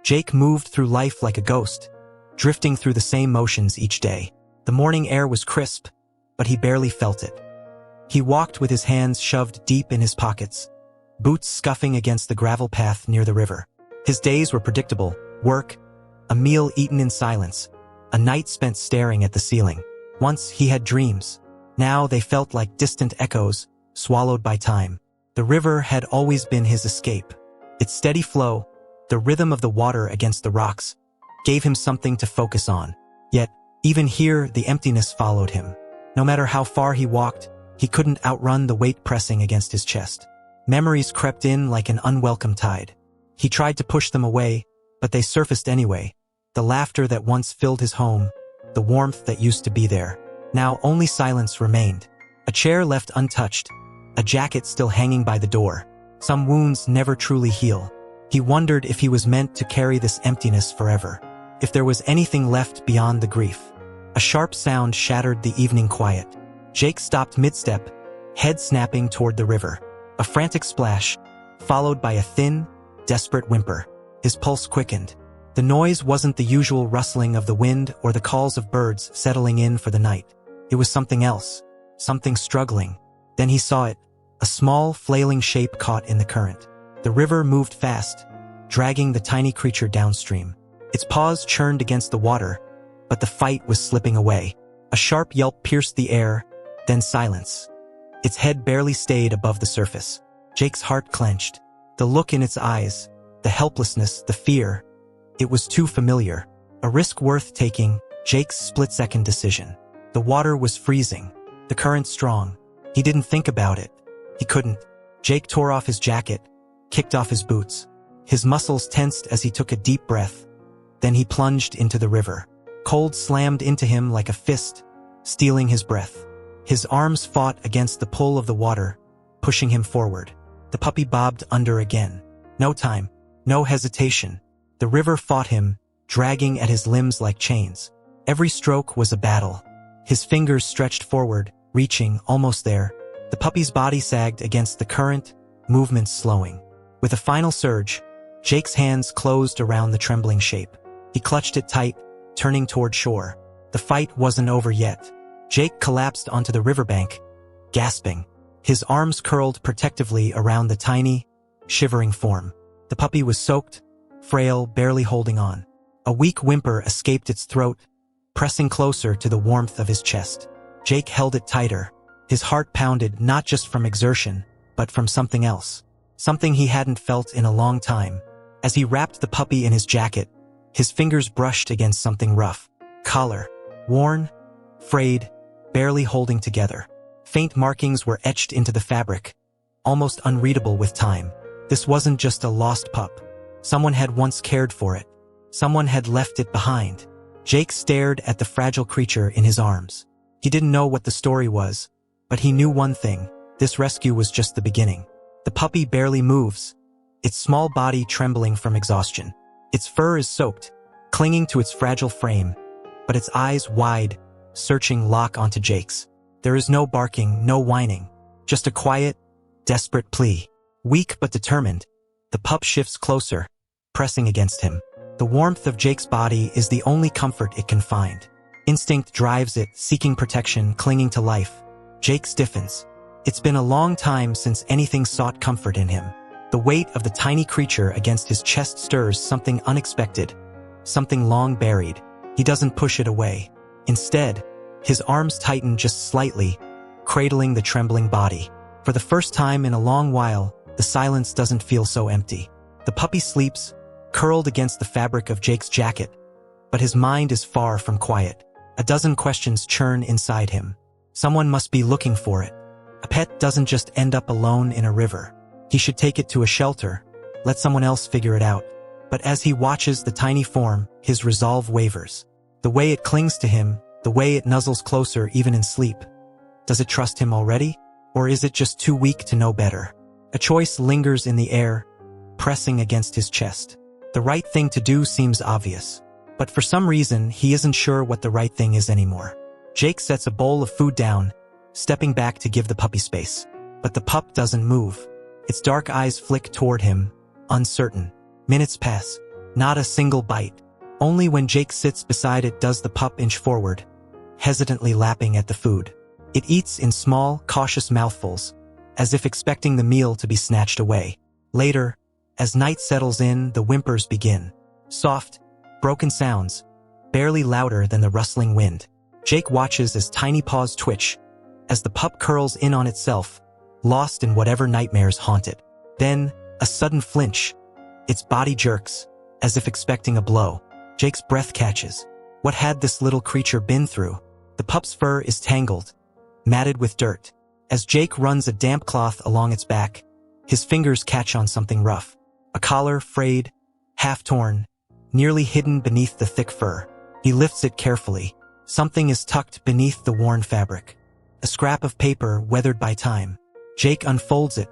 Jake moved through life like a ghost, drifting through the same motions each day. The morning air was crisp, but he barely felt it. He walked with his hands shoved deep in his pockets, boots scuffing against the gravel path near the river. His days were predictable: work, a meal eaten in silence, a night spent staring at the ceiling. Once he had dreams. Now they felt like distant echoes, swallowed by time. The river had always been his escape. Its steady flow, the rhythm of the water against the rocks, gave him something to focus on. Yet, even here, the emptiness followed him. No matter how far he walked, he couldn't outrun the weight pressing against his chest. Memories crept in like an unwelcome tide. He tried to push them away, but they surfaced anyway. The laughter that once filled his home, the warmth that used to be there. Now only silence remained. A chair left untouched, a jacket still hanging by the door. Some wounds never truly heal. He wondered if he was meant to carry this emptiness forever. If there was anything left beyond the grief. A sharp sound shattered the evening quiet. Jake stopped mid-step, head snapping toward the river. A frantic splash, followed by a thin, desperate whimper. His pulse quickened. The noise wasn't the usual rustling of the wind or the calls of birds settling in for the night. It was something else, something struggling. Then he saw it, a small, flailing shape caught in the current. The river moved fast, dragging the tiny creature downstream. Its paws churned against the water, but the fight was slipping away. A sharp yelp pierced the air, then silence. Its head barely stayed above the surface. Jake's heart clenched. The look in its eyes, the helplessness, the fear. It was too familiar. A risk worth taking, Jake's split-second decision. The water was freezing, the current strong. He didn't think about it. He couldn't. Jake tore off his jacket, kicked off his boots. His muscles tensed as he took a deep breath. Then he plunged into the river. Cold slammed into him like a fist, stealing his breath. His arms fought against the pull of the water, pushing him forward. The puppy bobbed under again. No time, no hesitation. The river fought him, dragging at his limbs like chains. Every stroke was a battle. His fingers stretched forward, reaching, almost there. The puppy's body sagged against the current, movements slowing. With a final surge, Jake's hands closed around the trembling shape. He clutched it tight, turning toward shore. The fight wasn't over yet. Jake collapsed onto the riverbank, gasping. His arms curled protectively around the tiny, shivering form. The puppy was soaked, frail, barely holding on. A weak whimper escaped its throat, pressing closer to the warmth of his chest. Jake held it tighter. His heart pounded not just from exertion, but from something else. Something he hadn't felt in a long time. As he wrapped the puppy in his jacket, his fingers brushed against something rough. Collar. Worn, frayed, barely holding together. Faint markings were etched into the fabric, almost unreadable with time. This wasn't just a lost pup. Someone had once cared for it. Someone had left it behind. Jake stared at the fragile creature in his arms. He didn't know what the story was, but he knew one thing. This rescue was just the beginning. The puppy barely moves, its small body trembling from exhaustion. Its fur is soaked, clinging to its fragile frame, but its eyes wide, searching lock onto Jake's. There is no barking, no whining, just a quiet, desperate plea. Weak but determined, the pup shifts closer, pressing against him. The warmth of Jake's body is the only comfort it can find. Instinct drives it, seeking protection, clinging to life. Jake stiffens. It's been a long time since anything sought comfort in him. The weight of the tiny creature against his chest stirs something unexpected, something long buried. He doesn't push it away. Instead, his arms tighten just slightly, cradling the trembling body. For the first time in a long while, the silence doesn't feel so empty. The puppy sleeps, curled against the fabric of Jake's jacket, but his mind is far from quiet. A dozen questions churn inside him. Someone must be looking for it. A pet doesn't just end up alone in a river. He should take it to a shelter, let someone else figure it out. But as he watches the tiny form, his resolve wavers. The way it clings to him, the way it nuzzles closer even in sleep. Does it trust him already? Or is it just too weak to know better? A choice lingers in the air, pressing against his chest. The right thing to do seems obvious. But for some reason, he isn't sure what the right thing is anymore. Jake sets a bowl of food down, stepping back to give the puppy space. But the pup doesn't move. Its dark eyes flick toward him, uncertain. Minutes pass. Not a single bite. Only when Jake sits beside it does the pup inch forward, hesitantly lapping at the food. It eats in small, cautious mouthfuls, as if expecting the meal to be snatched away. Later, as night settles in, the whimpers begin. Soft, broken sounds, barely louder than the rustling wind. Jake watches as tiny paws twitch, as the pup curls in on itself, lost in whatever nightmares haunt it. Then, a sudden flinch. Its body jerks, as if expecting a blow. Jake's breath catches. What had this little creature been through? The pup's fur is tangled, matted with dirt. As Jake runs a damp cloth along its back, his fingers catch on something rough. A collar, frayed, half-torn, nearly hidden beneath the thick fur. He lifts it carefully. Something is tucked beneath the worn fabric. A scrap of paper weathered by time. Jake unfolds it,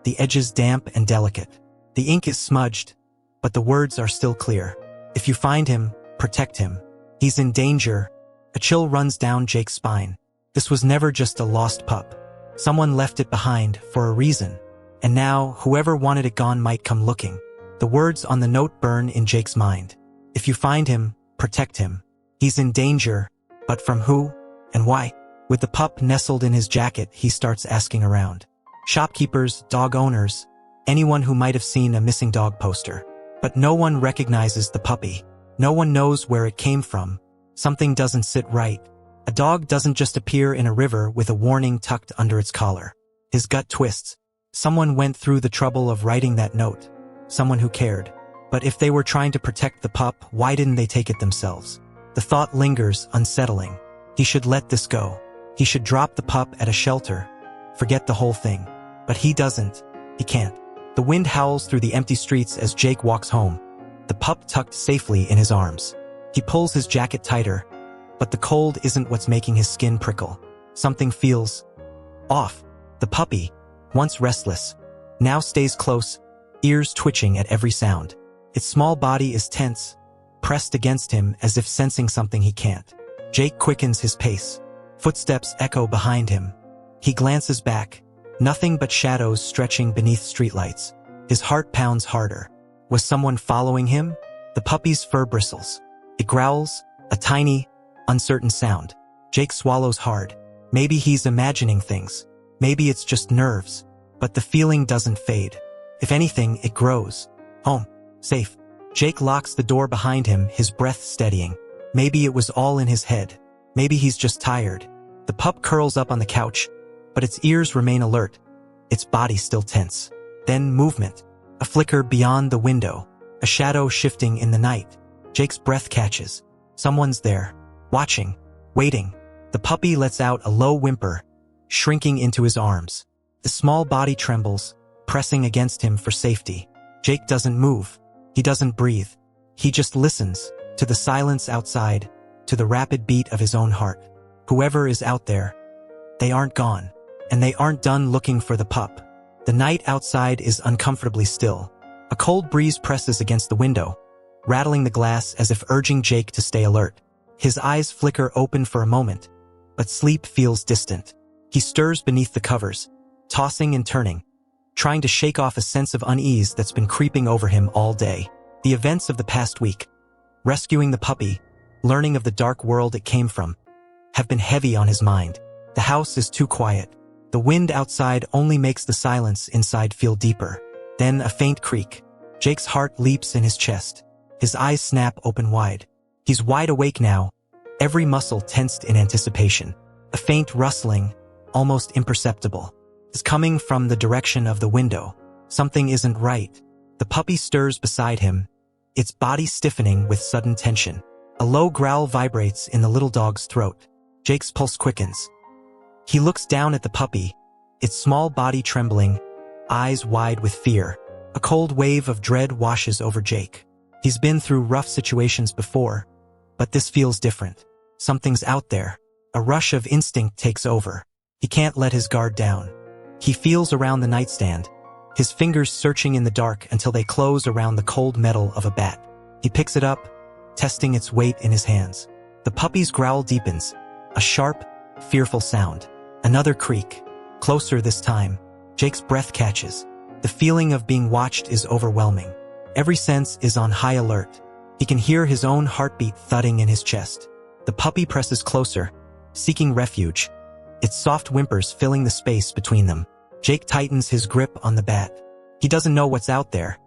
the edges damp and delicate. The ink is smudged, but the words are still clear. If you find him, protect him. He's in danger. A chill runs down Jake's spine. This was never just a lost pup. Someone left it behind for a reason. And now, whoever wanted it gone might come looking. The words on the note burn in Jake's mind. If you find him, protect him. He's in danger, but from who and why? With the pup nestled in his jacket, he starts asking around. Shopkeepers, dog owners, anyone who might have seen a missing dog poster. But no one recognizes the puppy. No one knows where it came from. Something doesn't sit right. A dog doesn't just appear in a river with a warning tucked under its collar. His gut twists. Someone went through the trouble of writing that note. Someone who cared. But if they were trying to protect the pup, why didn't they take it themselves? The thought lingers, unsettling. He should let this go. He should drop the pup at a shelter. Forget the whole thing. But he doesn't. He can't. The wind howls through the empty streets as Jake walks home, the pup tucked safely in his arms. He pulls his jacket tighter, but the cold isn't what's making his skin prickle. Something feels off. The puppy, once restless, now stays close, ears twitching at every sound. Its small body is tense, pressed against him as if sensing something he can't. Jake quickens his pace. Footsteps echo behind him. He glances back. Nothing but shadows stretching beneath streetlights. His heart pounds harder. Was someone following him? The puppy's fur bristles. It growls, a tiny, uncertain sound. Jake swallows hard. Maybe he's imagining things. Maybe it's just nerves. But the feeling doesn't fade. If anything, it grows. Home. Safe. Jake locks the door behind him, his breath steadying. Maybe it was all in his head. Maybe he's just tired. The pup curls up on the couch, but its ears remain alert, its body still tense. Then movement. A flicker beyond the window. A shadow shifting in the night. Jake's breath catches. Someone's there. Watching. Waiting. The puppy lets out a low whimper, shrinking into his arms. The small body trembles, pressing against him for safety. Jake doesn't move. He doesn't breathe. He just listens, to the silence outside, to the rapid beat of his own heart. Whoever is out there, they aren't gone. And they aren't done looking for the pup. The night outside is uncomfortably still. A cold breeze presses against the window, rattling the glass as if urging Jake to stay alert. His eyes flicker open for a moment, but sleep feels distant. He stirs beneath the covers, tossing and turning, trying to shake off a sense of unease that's been creeping over him all day. The events of the past week, rescuing the puppy, learning of the dark world it came from, have been heavy on his mind. The house is too quiet. The wind outside only makes the silence inside feel deeper. Then a faint creak. Jake's heart leaps in his chest. His eyes snap open wide. He's wide awake now, every muscle tensed in anticipation. A faint rustling, almost imperceptible, is coming from the direction of the window. Something isn't right. The puppy stirs beside him, its body stiffening with sudden tension. A low growl vibrates in the little dog's throat. Jake's pulse quickens. He looks down at the puppy, its small body trembling, eyes wide with fear. A cold wave of dread washes over Jake. He's been through rough situations before, but this feels different. Something's out there. A rush of instinct takes over. He can't let his guard down. He feels around the nightstand, his fingers searching in the dark until they close around the cold metal of a bat. He picks it up, testing its weight in his hands. The puppy's growl deepens, a sharp, fearful sound. Another creak. Closer this time. Jake's breath catches. The feeling of being watched is overwhelming. Every sense is on high alert. He can hear his own heartbeat thudding in his chest. The puppy presses closer, seeking refuge, its soft whimpers filling the space between them. Jake tightens his grip on the bat. He doesn't know what's out there,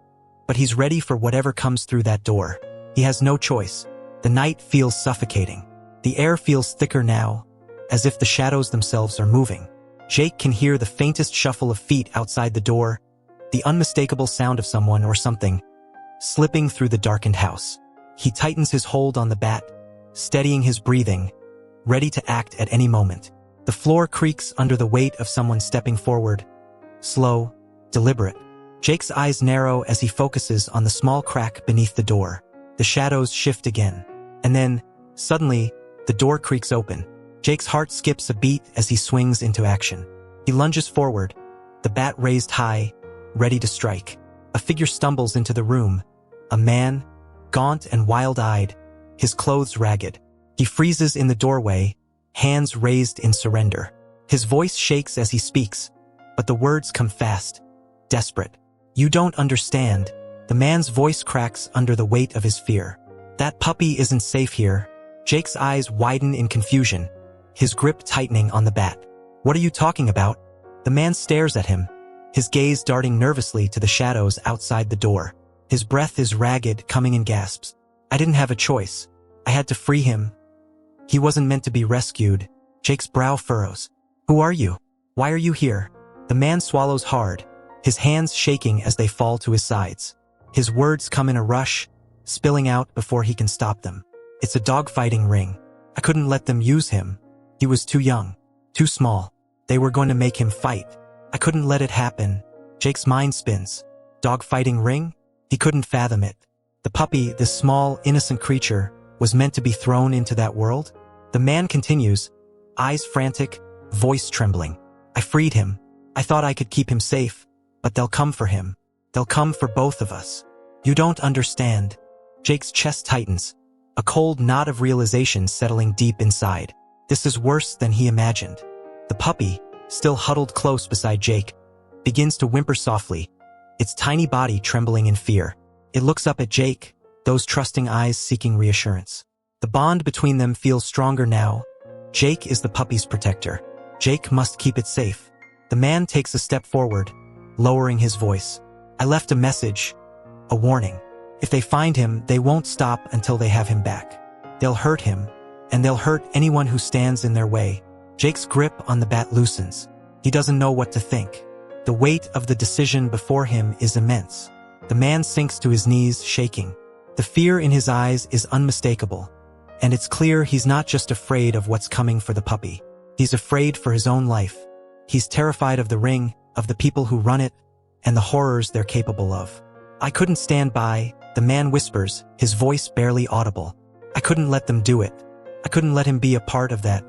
but he's ready for whatever comes through that door. He has no choice. The night feels suffocating. The air feels thicker now, as if the shadows themselves are moving. Jake can hear the faintest shuffle of feet outside the door, the unmistakable sound of someone or something slipping through the darkened house. He tightens his hold on the bat, steadying his breathing, ready to act at any moment. The floor creaks under the weight of someone stepping forward, slow, deliberate. Jake's eyes narrow as he focuses on the small crack beneath the door. The shadows shift again. And then, suddenly, the door creaks open. Jake's heart skips a beat as he swings into action. He lunges forward, the bat raised high, ready to strike. A figure stumbles into the room. A man, gaunt and wild-eyed, his clothes ragged. He freezes in the doorway, hands raised in surrender. His voice shakes as he speaks, but the words come fast, desperate. "You don't understand." The man's voice cracks under the weight of his fear. "That puppy isn't safe here." Jake's eyes widen in confusion, his grip tightening on the bat. "What are you talking about?" The man stares at him, his gaze darting nervously to the shadows outside the door. His breath is ragged, coming in gasps. "I didn't have a choice. I had to free him. He wasn't meant to be rescued." Jake's brow furrows. "Who are you? Why are you here?" The man swallows hard, his hands shaking as they fall to his sides. His words come in a rush, spilling out before he can stop them. "It's a dogfighting ring. I couldn't let them use him. He was too young, too small. They were going to make him fight. I couldn't let it happen." Jake's mind spins. Dogfighting ring? He couldn't fathom it. The puppy, this small, innocent creature, was meant to be thrown into that world? The man continues, eyes frantic, voice trembling. "I freed him. I thought I could keep him safe, but they'll come for him. They'll come for both of us. You don't understand." Jake's chest tightens, a cold knot of realization settling deep inside. This is worse than he imagined. The puppy, still huddled close beside Jake, begins to whimper softly, its tiny body trembling in fear. It looks up at Jake, those trusting eyes seeking reassurance. The bond between them feels stronger now. Jake is the puppy's protector. Jake must keep it safe. The man takes a step forward, lowering his voice. "I left a message, a warning. If they find him, they won't stop until they have him back. They'll hurt him, and they'll hurt anyone who stands in their way." Jake's grip on the bat loosens. He doesn't know what to think. The weight of the decision before him is immense. The man sinks to his knees, shaking. The fear in his eyes is unmistakable, and it's clear he's not just afraid of what's coming for the puppy. He's afraid for his own life. He's terrified of the ring, of the people who run it, and the horrors they're capable of. "I couldn't stand by," the man whispers, his voice barely audible. "I couldn't let them do it. I couldn't let him be a part of that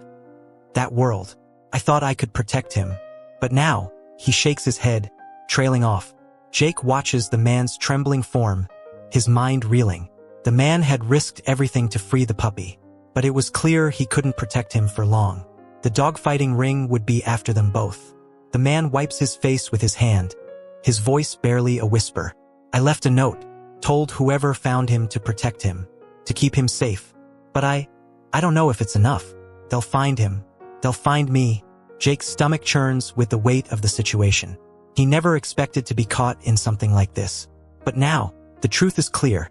world. I thought I could protect him. But now," he shakes his head, trailing off. Jake watches the man's trembling form, his mind reeling. The man had risked everything to free the puppy, but it was clear he couldn't protect him for long. The dogfighting ring would be after them both. The man wipes his face with his hand, his voice barely a whisper. "I left a note, told whoever found him to protect him, to keep him safe. But I don't know if it's enough. They'll find him. They'll find me." Jake's stomach churns with the weight of the situation. He never expected to be caught in something like this. But now, the truth is clear.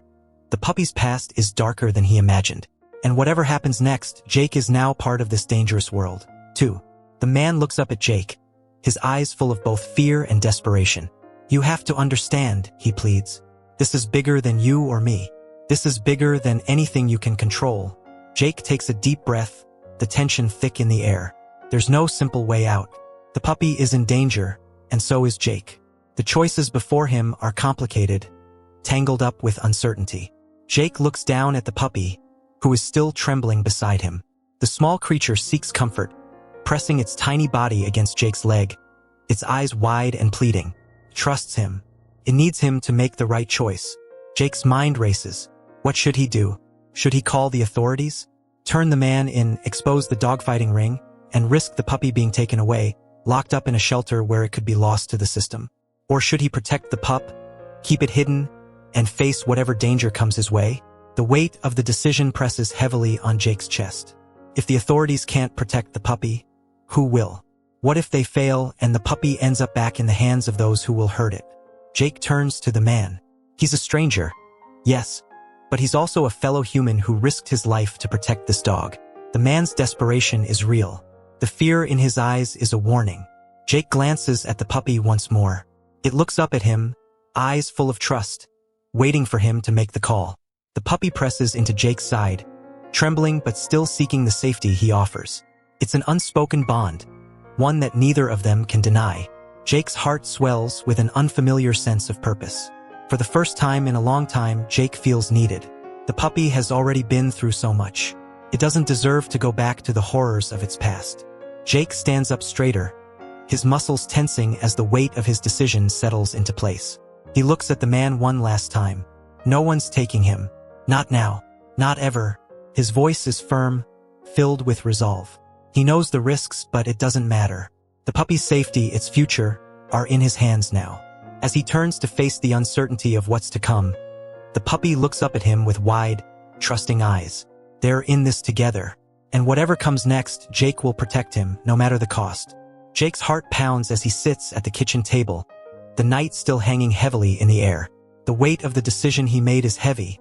The puppy's past is darker than he imagined. And whatever happens next, Jake is now part of this dangerous world, too. The man looks up at Jake, his eyes full of both fear and desperation. "You have to understand," he pleads. "This is bigger than you or me. This is bigger than anything you can control." Jake takes a deep breath, the tension thick in the air. There's no simple way out. The puppy is in danger, and so is Jake. The choices before him are complicated, tangled up with uncertainty. Jake looks down at the puppy, who is still trembling beside him. The small creature seeks comfort, pressing its tiny body against Jake's leg, its eyes wide and pleading. It trusts him. It needs him to make the right choice. Jake's mind races. What should he do? Should he call the authorities? Turn the man in, expose the dogfighting ring, and risk the puppy being taken away, locked up in a shelter where it could be lost to the system? Or should he protect the pup, keep it hidden, and face whatever danger comes his way? The weight of the decision presses heavily on Jake's chest. If the authorities can't protect the puppy, who will? What if they fail and the puppy ends up back in the hands of those who will hurt it? Jake turns to the man. He's a stranger, yes, but he's also a fellow human who risked his life to protect this dog. The man's desperation is real. The fear in his eyes is a warning. Jake glances at the puppy once more. It looks up at him, eyes full of trust, waiting for him to make the call. The puppy presses into Jake's side, trembling but still seeking the safety he offers. It's an unspoken bond, one that neither of them can deny. Jake's heart swells with an unfamiliar sense of purpose. For the first time in a long time, Jake feels needed. The puppy has already been through so much. It doesn't deserve to go back to the horrors of its past. Jake stands up straighter, his muscles tensing as the weight of his decision settles into place. He looks at the man one last time. No one's taking him. Not now. Not ever. His voice is firm, filled with resolve. He knows the risks, but it doesn't matter. The puppy's safety, its future, are in his hands now. As he turns to face the uncertainty of what's to come, the puppy looks up at him with wide, trusting eyes. They're in this together, and whatever comes next, Jake will protect him, no matter the cost. Jake's heart pounds as he sits at the kitchen table, the night still hanging heavily in the air. The weight of the decision he made is heavy,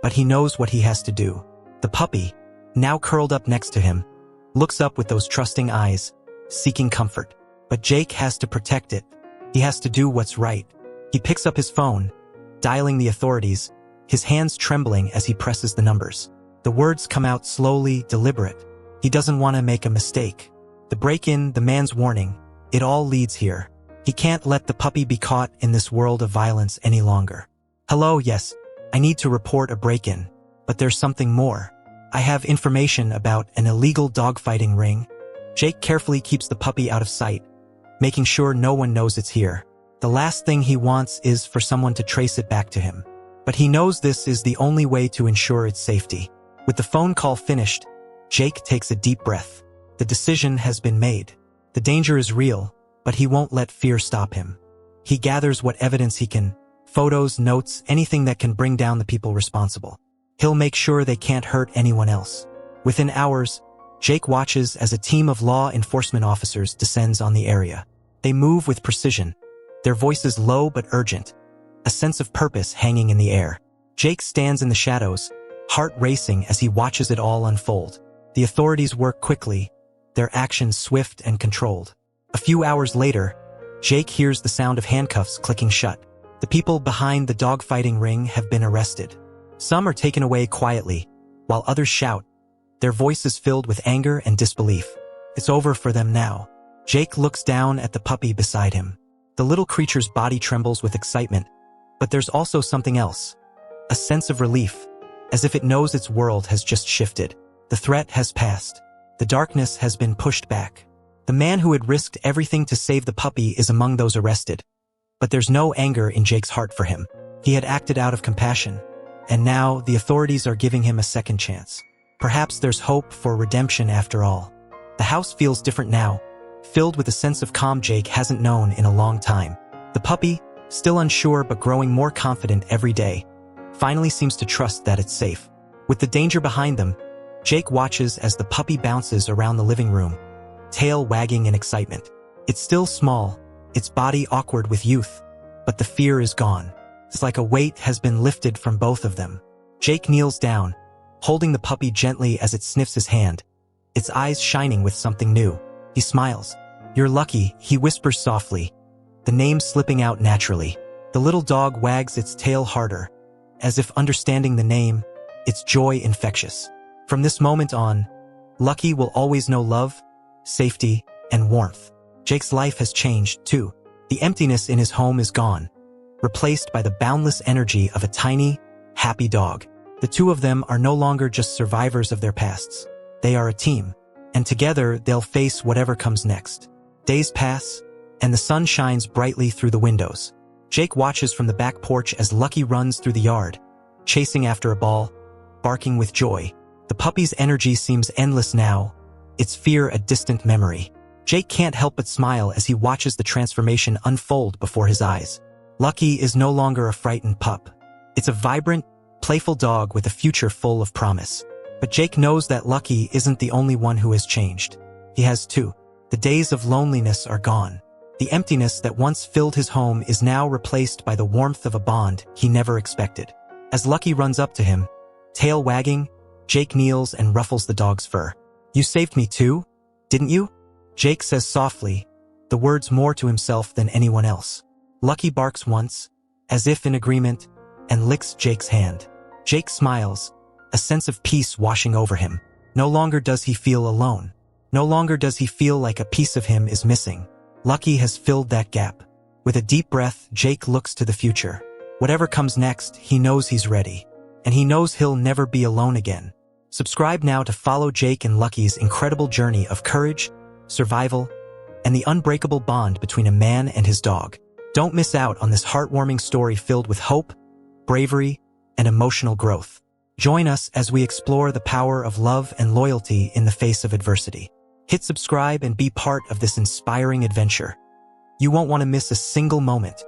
but he knows what he has to do. The puppy, now curled up next to him, looks up with those trusting eyes, seeking comfort. But Jake has to protect it. He has to do what's right. He picks up his phone, dialing the authorities, his hands trembling as he presses the numbers. The words come out slowly, deliberate. He doesn't want to make a mistake. The break-in, the man's warning, it all leads here. He can't let the puppy be caught in this world of violence any longer. Hello, yes, I need to report a break-in, but there's something more. I have information about an illegal dogfighting ring. Jake carefully keeps the puppy out of sight, making sure no one knows it's here. The last thing he wants is for someone to trace it back to him. But he knows this is the only way to ensure its safety. With the phone call finished, Jake takes a deep breath. The decision has been made. The danger is real, but he won't let fear stop him. He gathers what evidence he can, photos, notes, anything that can bring down the people responsible. He'll make sure they can't hurt anyone else. Within hours, Jake watches as a team of law enforcement officers descends on the area. They move with precision, their voices low but urgent, a sense of purpose hanging in the air. Jake stands in the shadows, heart racing as he watches it all unfold. The authorities work quickly, their actions swift and controlled. A few hours later, Jake hears the sound of handcuffs clicking shut. The people behind the dogfighting ring have been arrested. Some are taken away quietly, while others shout, their voices filled with anger and disbelief. It's over for them now. Jake looks down at the puppy beside him. The little creature's body trembles with excitement, but there's also something else. A sense of relief, as if it knows its world has just shifted. The threat has passed. The darkness has been pushed back. The man who had risked everything to save the puppy is among those arrested. But there's no anger in Jake's heart for him. He had acted out of compassion, and now the authorities are giving him a second chance. Perhaps there's hope for redemption after all. The house feels different now, filled with a sense of calm Jake hasn't known in a long time. The puppy, still unsure but growing more confident every day, finally seems to trust that it's safe. With the danger behind them, Jake watches as the puppy bounces around the living room, tail wagging in excitement. It's still small, its body awkward with youth, but the fear is gone. It's like a weight has been lifted from both of them. Jake kneels down, holding the puppy gently as it sniffs his hand, its eyes shining with something new. He smiles. You're lucky, he whispers softly, the name slipping out naturally. The little dog wags its tail harder, as if understanding the name, its joy infectious. From this moment on, Lucky will always know love, safety, and warmth. Jake's life has changed, too. The emptiness in his home is gone, replaced by the boundless energy of a tiny, happy dog. The two of them are no longer just survivors of their pasts. They are a team, and together they'll face whatever comes next. Days pass, and the sun shines brightly through the windows. Jake watches from the back porch as Lucky runs through the yard, chasing after a ball, barking with joy. The puppy's energy seems endless now, its fear a distant memory. Jake can't help but smile as he watches the transformation unfold before his eyes. Lucky is no longer a frightened pup. It's a vibrant, playful dog with a future full of promise. But Jake knows that Lucky isn't the only one who has changed. He has too. The days of loneliness are gone. The emptiness that once filled his home is now replaced by the warmth of a bond he never expected. As Lucky runs up to him, tail wagging, Jake kneels and ruffles the dog's fur. "You saved me too, didn't you?" Jake says softly, the words more to himself than anyone else. Lucky barks once, as if in agreement, and licks Jake's hand. Jake smiles, a sense of peace washing over him. No longer does he feel alone. No longer does he feel like a piece of him is missing. Lucky has filled that gap. With a deep breath, Jake looks to the future. Whatever comes next, he knows he's ready. And he knows he'll never be alone again. Subscribe now to follow Jake and Lucky's incredible journey of courage, survival, and the unbreakable bond between a man and his dog. Don't miss out on this heartwarming story filled with hope, bravery, and emotional growth. Join us as we explore the power of love and loyalty in the face of adversity. Hit subscribe and be part of this inspiring adventure. You won't want to miss a single moment.